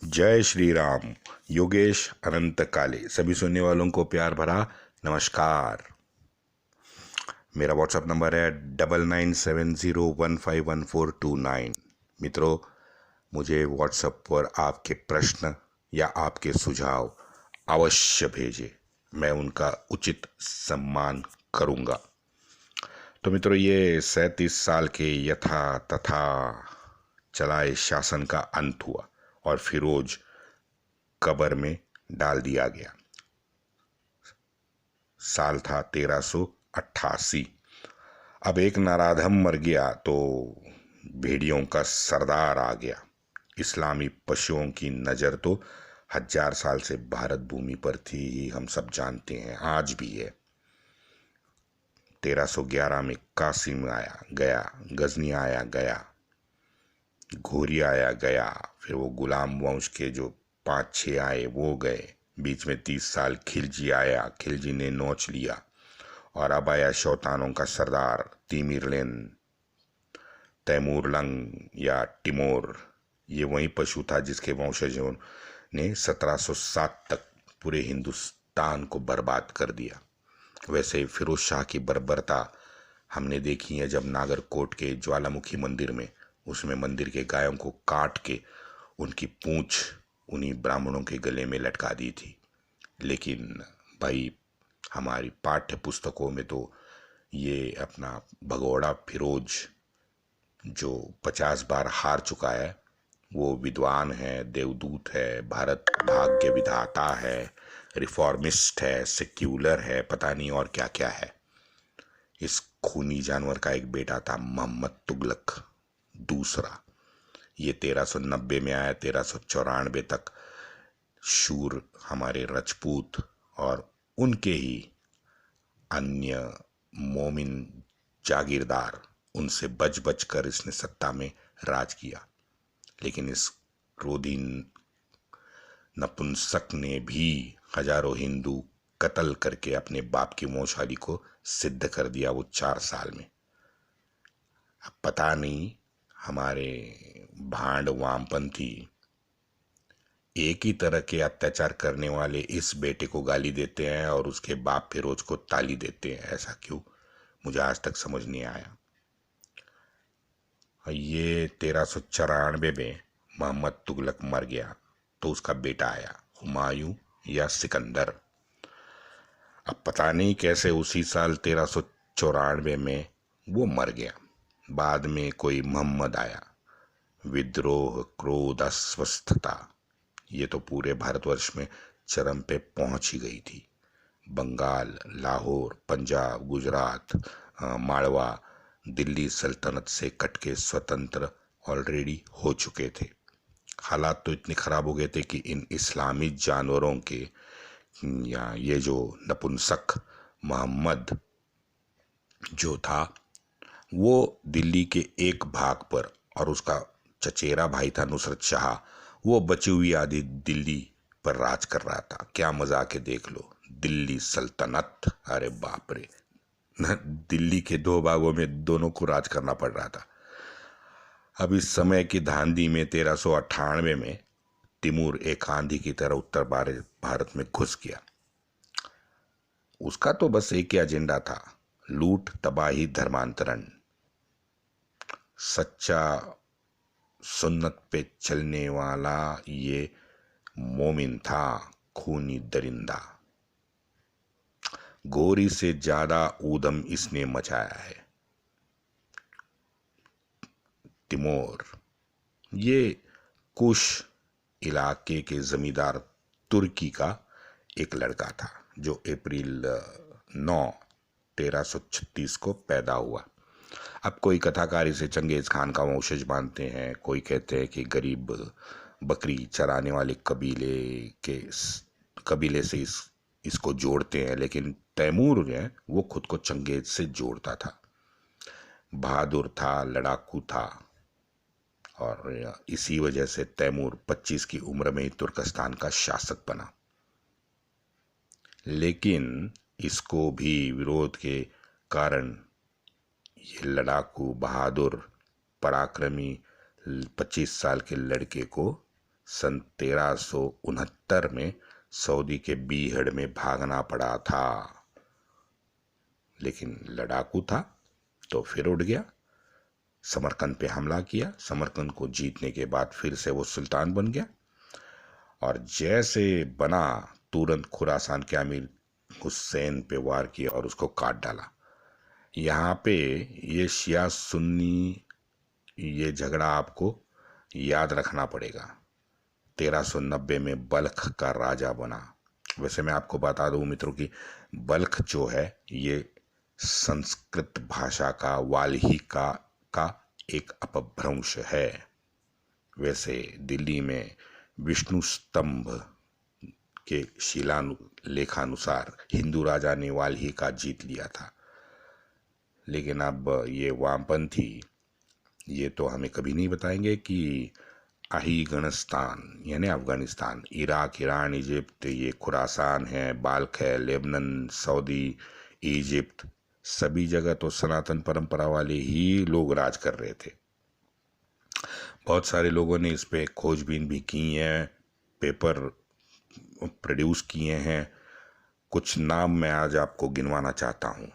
जय श्री राम। योगेश अनंत काले सभी सुनने वालों को प्यार भरा नमस्कार। मेरा व्हाट्सएप नंबर है 9970151429। मित्रों, मुझे व्हाट्सएप पर आपके प्रश्न या आपके सुझाव अवश्य भेजें। मैं उनका उचित सम्मान करूंगा। तो मित्रों, ये 37 साल के यथा तथा चलाए शासन का अंत हुआ और फिरोज कब्र में डाल दिया गया। साल था 1388। अब एक नराधम मर गया तो भेड़ियों का सरदार आ गया। इस्लामी पशुओं की नज़र तो 1000 साल से भारत भूमि पर थी ही, हम सब जानते हैं, आज भी है। 1311 में कासिम आया गया, गजनी आया गया, घोरी आया गया, फिर वो गुलाम वंश के जो 5-6 आए वो गए। बीच में 30 साल खिलजी आया, खिलजी ने नोच लिया। और अब आया शौतानों का सरदार तिमिरलेन, तैमूरलंग या टिमोर। ये वही पशु था जिसके वंशजों ने 1707 तक पूरे हिंदुस्तान को बर्बाद कर दिया। वैसे फिरोज शाह की बर्बरता हमने देखी है जब नागरकोट के ज्वालामुखी मंदिर में उसमें मंदिर के गायों को काट के उनकी पूंछ उन्हीं ब्राह्मणों के गले में लटका दी थी। लेकिन भाई, हमारी पाठ्य पुस्तकों में तो ये अपना भगोड़ा फिरोज जो 50 बार हार चुका है, वो विद्वान है, देवदूत है, भारत भाग्य विधाता है, रिफॉर्मिस्ट है, सेक्युलर है, पता नहीं और क्या क्या है। इस खूनी जानवर का एक बेटा था मोहम्मद तुगलक दूसरा। ये 1390 में आया, 1394 तक शूर हमारे राजपूत और उनके ही अन्य मोमिन जागीरदार, उनसे बच बच कर इसने सत्ता में राज किया। लेकिन इस क्रोधी नपुंसक ने भी हजारों हिंदू कत्ल करके अपने बाप की वंशावली को सिद्ध कर दिया वो 4 साल में। अब पता नहीं हमारे भांड वामपंथी एक ही तरह के अत्याचार करने वाले इस बेटे को गाली देते हैं और उसके बाप फिरोज को ताली देते हैं। ऐसा क्यों, मुझे आज तक समझ नहीं आया। ये 1394 में मोहम्मद तुगलक मर गया तो उसका बेटा आया, हुमायूं या सिकंदर। अब पता नहीं कैसे उसी साल 1394 में वो मर गया। बाद में कोई मोहम्मद आया। विद्रोह, क्रोध, अस्वस्थता, ये तो पूरे भारतवर्ष में चरम पे पहुंच ही गई थी। बंगाल, लाहौर, पंजाब, गुजरात, मालवा दिल्ली सल्तनत से कट के स्वतंत्र ऑलरेडी हो चुके थे। हालात तो इतने खराब हो गए थे कि इन इस्लामी जानवरों के या ये जो नपुंसक मोहम्मद जो था वो दिल्ली के एक भाग पर, और उसका चचेरा भाई था नुसरत शाह, वो बची हुई आधी दिल्ली पर राज कर रहा था। क्या मजाक है, देख लो, दिल्ली सल्तनत, अरे बाप रे। दिल्ली के 2 भागों में दोनों को राज करना पड़ रहा था। अब इस समय की धांधी में 1398 में तिमूर एक आंधी की तरह उत्तर भारत में घुस गया। उसका तो बस एक ही एजेंडा था, लूट, तबाही, धर्मांतरण। सच्चा सुन्नत पे चलने वाला ये मोमिन था, खूनी दरिंदा। गोरी से ज्यादा ऊधम इसने मचाया है। तिमोर ये कुश इलाके के जमींदार तुर्की का एक लड़का था जो अप्रैल 9, 1336 को पैदा हुआ। अब कोई कथाकार इसे चंगेज खान का वंशज मानते हैं, कोई कहते हैं कि गरीब बकरी चराने वाले कबीले से इसको जोड़ते हैं। लेकिन तैमूर है वो खुद को चंगेज से जोड़ता था। बहादुर था, लड़ाकू था, और इसी वजह से तैमूर 25 की उम्र में ही तुर्कस्तान का शासक बना। लेकिन इसको भी विरोध के कारण ये लड़ाकू, बहादुर, पराक्रमी 25 साल के लड़के को सन 1369 में सऊदी के बीहड़ में भागना पड़ा था, लेकिन लड़ाकू था तो फिर उड़ गया। समरकंद पे हमला किया, समरकंद को जीतने के बाद फिर से वो सुल्तान बन गया, और जैसे बना तुरंत खुरासान के अमीर हुसैन पे वार किया और उसको काट डाला। यहाँ पे ये शिया सुन्नी ये झगड़ा आपको याद रखना पड़ेगा। 1390 में बल्ख का राजा बना। वैसे मैं आपको बता दूं मित्रों कि बल्ख जो है ये संस्कृत भाषा का वाल्हीका का एक अपभ्रंश है। वैसे दिल्ली में विष्णु स्तंभ के शिलालेखानुसार हिंदू राजा ने वाल्हीका जीत लिया था, लेकिन अब ये वामपंथी ये तो हमें कभी नहीं बताएंगे कि अफगानिस्तान यानी अफगानिस्तान, इराक, ईरान, इजिप्ट, ये खुरासान है, बाल्ख है, लेबनान, सऊदी, इजिप्ट, सभी जगह तो सनातन परंपरा वाले ही लोग राज कर रहे थे। बहुत सारे लोगों ने इस पे खोजबीन भी की है, पेपर प्रोड्यूस किए हैं। कुछ नाम मैं आज आपको गिनवाना चाहता हूँ।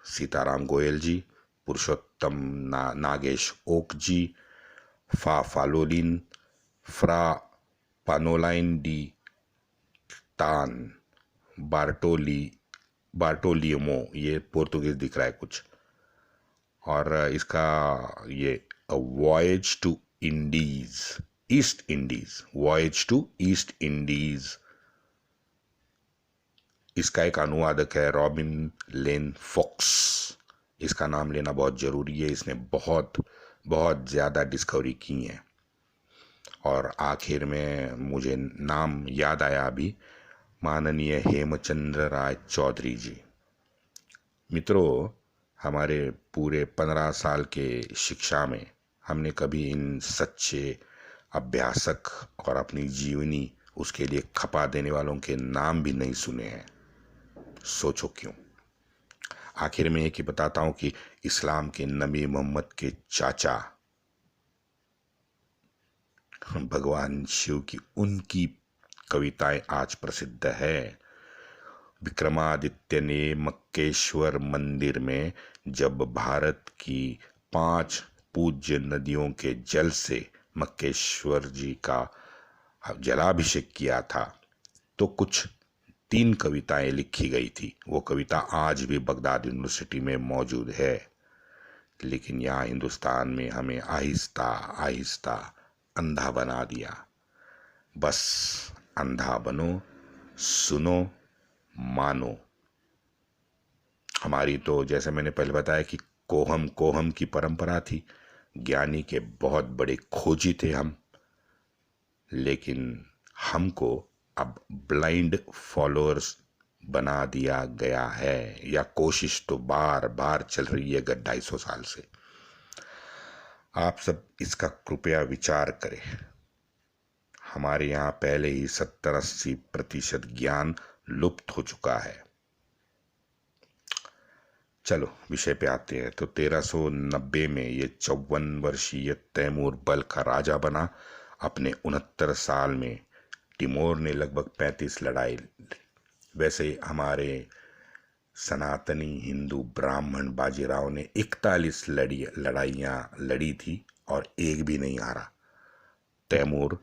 सीताराम गोयल जी, पुरुषोत्तम नागेश ओक जी, फालोलिन, फ्रा पानोलाइन डी तान, बार्टोलियमो, ये पोर्तुगीज दिख रहा है कुछ, और इसका ये voyage to Indies, East Indies, voyage to East Indies, इसका एक अनुवादक है रॉबिन लेन फॉक्स। इसका नाम लेना बहुत जरूरी है, इसने बहुत बहुत ज्यादा डिस्कवरी की है। और आखिर में मुझे नाम याद आया अभी, माननीय हेमचंद्र राय चौधरी जी। मित्रों, हमारे पूरे 15 साल के शिक्षा में हमने कभी इन सच्चे अभ्यासक और अपनी जीवनी उसके लिए खपा देने वालों के नाम भी नहीं सुने हैं। सोचो क्यों। आखिर में एक ही बताता हूं कि इस्लाम के नबी मोहम्मद के चाचा भगवान शिव की उनकी कविताएं आज प्रसिद्ध है। विक्रमादित्य ने मक्केश्वर मंदिर में जब भारत की 5 पूज्य नदियों के जल से मक्केश्वर जी का जलाभिषेक किया था, तो कुछ 3 कविताएं लिखी गई थी। वो कविता आज भी बगदाद यूनिवर्सिटी में मौजूद है, लेकिन यहाँ हिंदुस्तान में हमें आहिस्ता आहिस्ता अंधा बना दिया। बस अंधा बनो, सुनो, मानो। हमारी तो जैसे मैंने पहले बताया कि कोहम की परंपरा थी, ज्ञानी के बहुत बड़े खोजी थे हम, लेकिन हमको अब ब्लाइंड फॉलोअर्स बना दिया गया है, या कोशिश तो बार बार चल रही है गत 250 साल से। आप सब इसका कृपया विचार करें। हमारे यहाँ पहले ही 70-80% ज्ञान लुप्त हो चुका है। चलो विषय पे आते हैं। तो 1390 में ये 54 वर्षीय तैमूर बल्ख का राजा बना। अपने 69 साल में टिमोर ने लगभग 35 लड़ाई। वैसे हमारे सनातनी हिंदू ब्राह्मण बाजीराव ने 41 लड़ाइयाँ लड़ी थी और एक भी नहीं हारा। तैमूर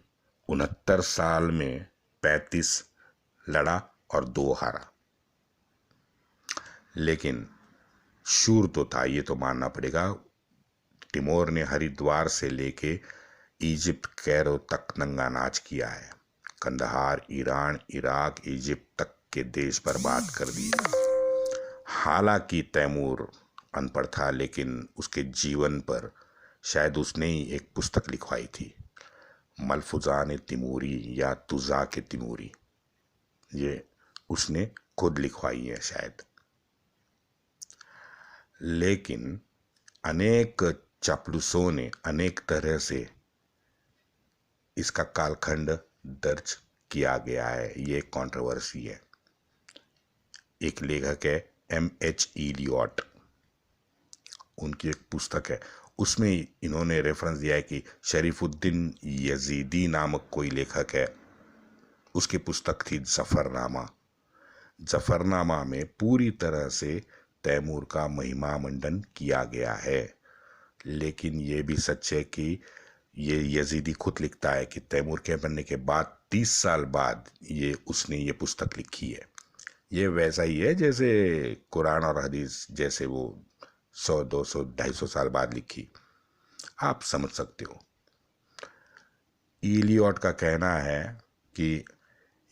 69 साल में 35 लड़ा और 2 हारा, लेकिन शूर तो था, ये तो मानना पड़ेगा। टिमोर ने हरिद्वार से लेके इजिप्ट कैरो तक नंगा नाच किया है। कंदहार, ईरान, इराक, इजिप्ट तक के देश बर्बाद कर दिए। हालांकि तैमूर अनपढ़ था, लेकिन उसके जीवन पर शायद उसने ही एक पुस्तक लिखवाई थी, मलफुजान तिमूरी या तुजाक तिमूरी। ये उसने खुद लिखवाई है शायद। लेकिन अनेक चापलूसों ने अनेक तरह से इसका कालखंड दर्ज किया गया है। ये कंट्रोवर्सी है। एक लेखक है M.H. इलियट, उनकी एक पुस्तक है उसमें इन्होंने रेफरेंस दिया है कि शरीफुद्दीन यजीदी नामक कोई लेखक है, उसकी पुस्तक थी जफरनामा। जफरनामा में पूरी तरह से तैमूर का महिमा मंडन किया गया है। लेकिन ये भी सच है कि ये यजीदी खुद लिखता है कि तैमूर के बनने के बाद 30 साल बाद उसने ये पुस्तक लिखी है। ये वैसा ही है जैसे कुरान और हदीस, जैसे वो 100, 200, 250 साल बाद लिखी। आप समझ सकते हो। इलियट का कहना है कि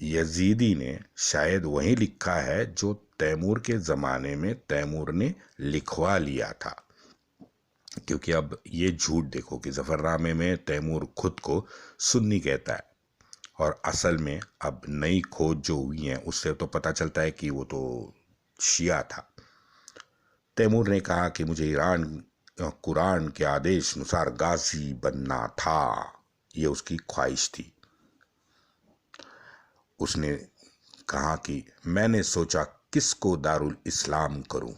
यजीदी ने शायद वही लिखा है जो तैमूर के ज़माने में तैमूर ने लिखवा लिया था। क्योंकि अब ये झूठ देखो कि जफरनामे में तैमूर खुद को सुन्नी कहता है, और असल में अब नई खोज जो हुई है उससे तो पता चलता है कि वो तो शिया था। तैमूर ने कहा कि मुझे ईरान कुरान के आदेश अनुसार गाजी बनना था, ये उसकी ख्वाहिश थी। उसने कहा कि मैंने सोचा किसको दारुल इस्लाम करूं,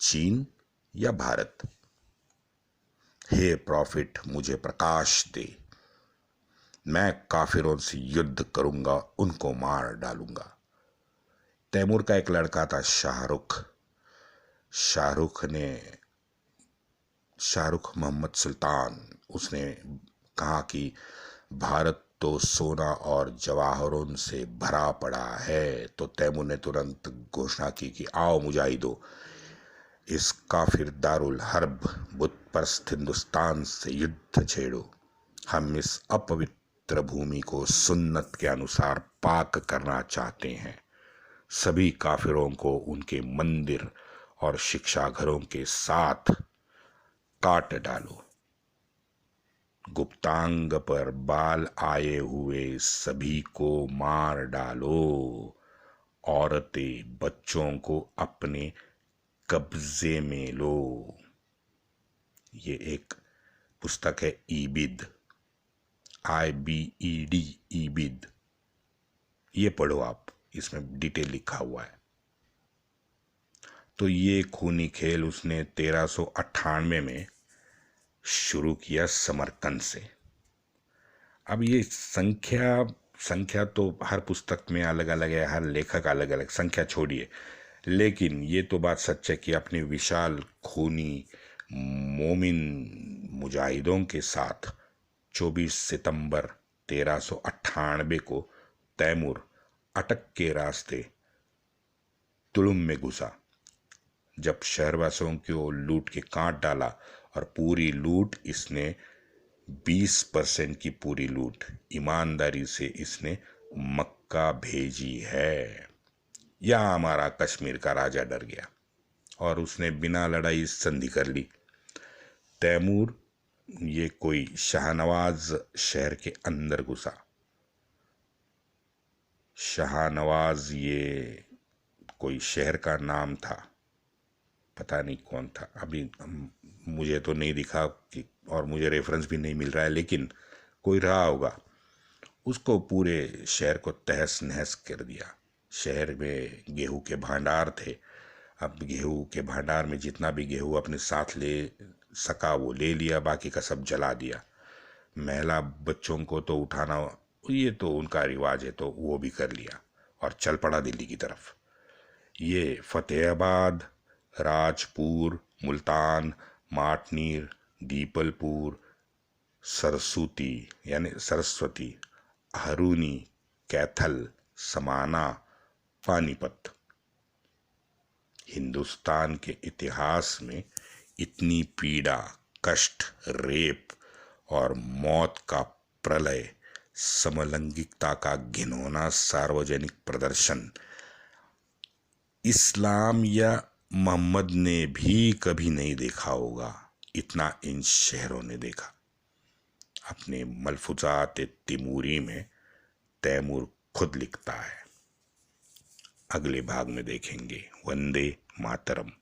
चीन या भारत। हे प्रॉफिट, मुझे प्रकाश दे, मैं काफिरों से युद्ध करूंगा, उनको मार डालूंगा। तैमूर का एक लड़का था शाहरुख। शाहरुख मोहम्मद सुल्तान, उसने कहा कि भारत तो सोना और जवाहरों से भरा पड़ा है। तो तैमूर ने तुरंत घोषणा की कि आओ मुजाहिदो, इस काफिर दारुल हर्ब बुत परस्त हिंदुस्तान से युद्ध छेड़ो। हम इस अपवित्र भूमि को सुन्नत के अनुसार पाक करना चाहते हैं। सभी काफिरों को उनके मंदिर और शिक्षाघरों के साथ काट डालो। गुप्तांग पर बाल आए हुए सभी को मार डालो। औरतें बच्चों को अपने कब्जे में लो। ये एक पुस्तक है ईबिद, IBED, ईबिद। ये पढ़ो आप, इसमें डिटेल लिखा हुआ है। तो ये खूनी खेल उसने 1398 में शुरू किया समरकंद से। अब ये संख्या तो हर पुस्तक में अलग अलग है, हर लेखक अलग अलग संख्या छोड़िए, लेकिन ये तो बात सच है कि अपने विशाल खूनी मोमिन मुजाहिदों के साथ 24 सितंबर 1398 को तैमूर अटक के रास्ते तुलुम में घुसा। जब शहरवासियों को लूट के काट डाला, और पूरी लूट इसने 20% की पूरी लूट ईमानदारी से इसने मक्का भेजी है। यहाँ हमारा कश्मीर का राजा डर गया और उसने बिना लड़ाई संधि कर ली। तैमूर ये कोई शाहनवाज शहर के अंदर घुसा। शाहनवाज ये कोई शहर का नाम था, पता नहीं कौन था, अभी मुझे तो नहीं दिखा कि, और मुझे रेफरेंस भी नहीं मिल रहा है, लेकिन कोई रहा होगा। उसको पूरे शहर को तहस नहस कर दिया। शहर में गेहूं के भंडार थे। अब गेहूं के भंडार में जितना भी गेहूं अपने साथ ले सका वो ले लिया, बाकी का सब जला दिया। महिला बच्चों को तो उठाना ये तो उनका रिवाज है, तो वो भी कर लिया और चल पड़ा दिल्ली की तरफ। ये फतेहाबाद, राजपुर, मुल्तान, माटनीर, दीपलपुर, सरस्वती, हरूनी, कैथल, समाना, पानीपत। हिंदुस्तान के इतिहास में इतनी पीड़ा, कष्ट, रेप और मौत का प्रलय, समलैंगिकता का घिनौना सार्वजनिक प्रदर्शन इस्लाम या मोहम्मद ने भी कभी नहीं देखा होगा। इतना इन शहरों ने देखा। अपने मलफूजात तिमूरी में तैमूर खुद लिखता है। अगले भाग में देखेंगे। वंदे मातरम।